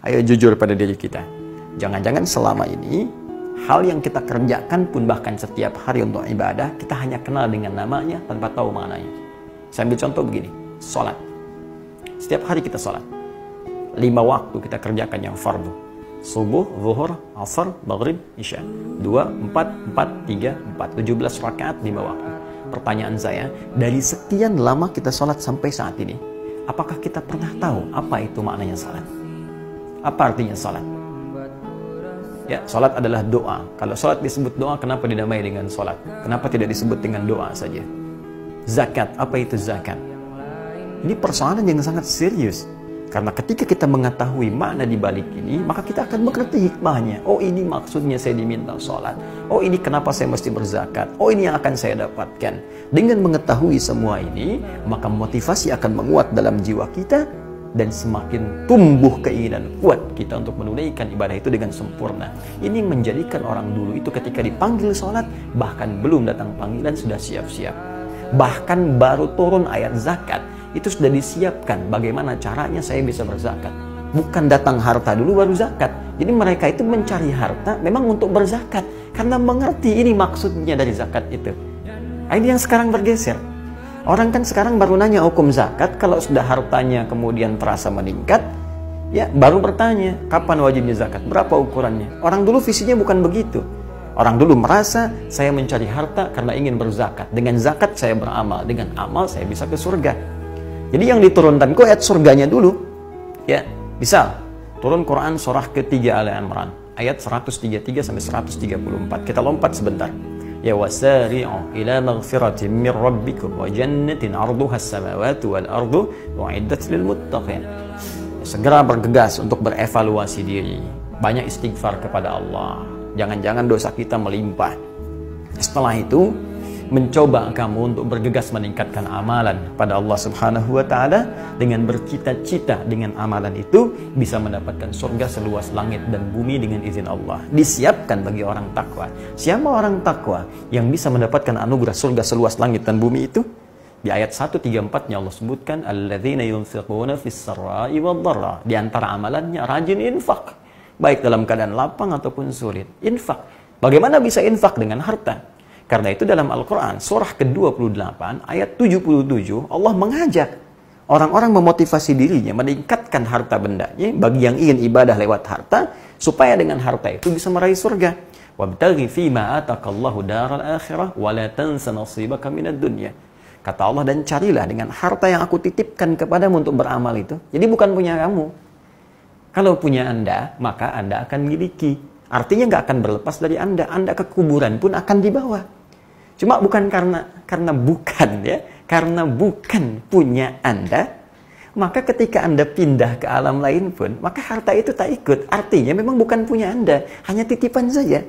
Ayo jujur pada diri kita. Jangan-jangan selama ini hal yang kita kerjakan pun bahkan setiap hari untuk ibadah kita hanya kenal dengan namanya tanpa tahu maknanya. Saya ambil contoh begini, sholat. Setiap hari kita sholat. 5 waktu kita kerjakan yang fardu. Subuh, zuhur, asar, maghrib, isya. 2, 4, 4, 3, 4. 17 rakaat 5 waktu. Pertanyaan saya, dari sekian lama kita sholat sampai saat ini, apakah kita pernah tahu apa itu maknanya sholat? Apa artinya salat? Ya, salat adalah doa. Kalau salat disebut doa, kenapa dinamai dengan salat? Kenapa tidak disebut dengan doa saja? Zakat, apa itu zakat? Ini persoalan yang sangat serius. Karena ketika kita mengetahui makna di balik ini, maka kita akan mengerti hikmahnya. Oh, ini maksudnya saya diminta salat. Oh, ini kenapa saya mesti berzakat. Oh, ini yang akan saya dapatkan. Dengan mengetahui semua ini, maka motivasi akan menguat dalam jiwa kita. Dan semakin tumbuh keinginan kuat kita untuk menunaikan ibadah itu dengan sempurna. Ini menjadikan orang dulu itu ketika dipanggil sholat, bahkan belum datang panggilan sudah siap-siap. Bahkan baru turun ayat zakat, itu sudah disiapkan bagaimana caranya saya bisa berzakat. Bukan datang harta dulu baru zakat. Jadi mereka itu mencari harta memang untuk berzakat. Karena mengerti ini maksudnya dari zakat itu. Ini yang sekarang bergeser. Orang kan sekarang baru nanya hukum zakat, kalau sudah hartanya kemudian terasa meningkat, ya baru bertanya, kapan wajibnya zakat, berapa ukurannya. Orang dulu visinya bukan begitu. Orang dulu merasa, saya mencari harta karena ingin berzakat. Dengan zakat saya beramal, dengan amal saya bisa ke surga. Jadi yang diturunkan kok ayat surganya dulu. Ya, misal, turun Quran surah ketiga Al-Imran, ayat 133 sampai 134. Kita lompat sebentar. Ya wasari'u ila maghfiratin min rabbikum wa jannatin 'arduha as-samawati wal ardu u'iddat lil muttaqin. Segera bergegas untuk berevaluasi diri. Banyak istighfar kepada Allah. Jangan-jangan dosa kita melimpah. Setelah itu mencoba kamu untuk bergegas meningkatkan amalan pada Allah Subhanahu wa taala dengan bercita-cita dengan amalan itu bisa mendapatkan surga seluas langit dan bumi dengan izin Allah. Disiapkan bagi orang takwa. Siapa orang takwa yang bisa mendapatkan anugerah surga seluas langit dan bumi itu? Di ayat 134-nya Allah sebutkan alladzina yunfiquna fis-sarra'i wad-dharra. Di antara amalannya rajin infak, baik dalam keadaan lapang ataupun sulit. Infak. Bagaimana bisa infak dengan harta? Karena itu dalam Al-Quran, surah ke-28, ayat 77, Allah mengajak orang-orang memotivasi dirinya, meningkatkan harta bendanya, bagi yang ingin ibadah lewat harta, supaya dengan harta itu bisa meraih surga. وَابْتَغِ فِي مَا آتَكَ اللَّهُ دَارَ الْآخِرَةِ وَلَا تَنْسَ نَصِيبَكَ مِنَ الدُّنْيَا. Kata Allah, dan carilah dengan harta yang aku titipkan kepadamu untuk beramal itu. Jadi bukan punya kamu. Kalau punya Anda, maka Anda akan miliki. Artinya nggak akan berlepas dari Anda. Anda ke kuburan pun akan dibawa. Cuma bukan karena bukan punya Anda, maka ketika Anda pindah ke alam lain pun, maka harta itu tak ikut. Artinya memang bukan punya Anda, hanya titipan saja.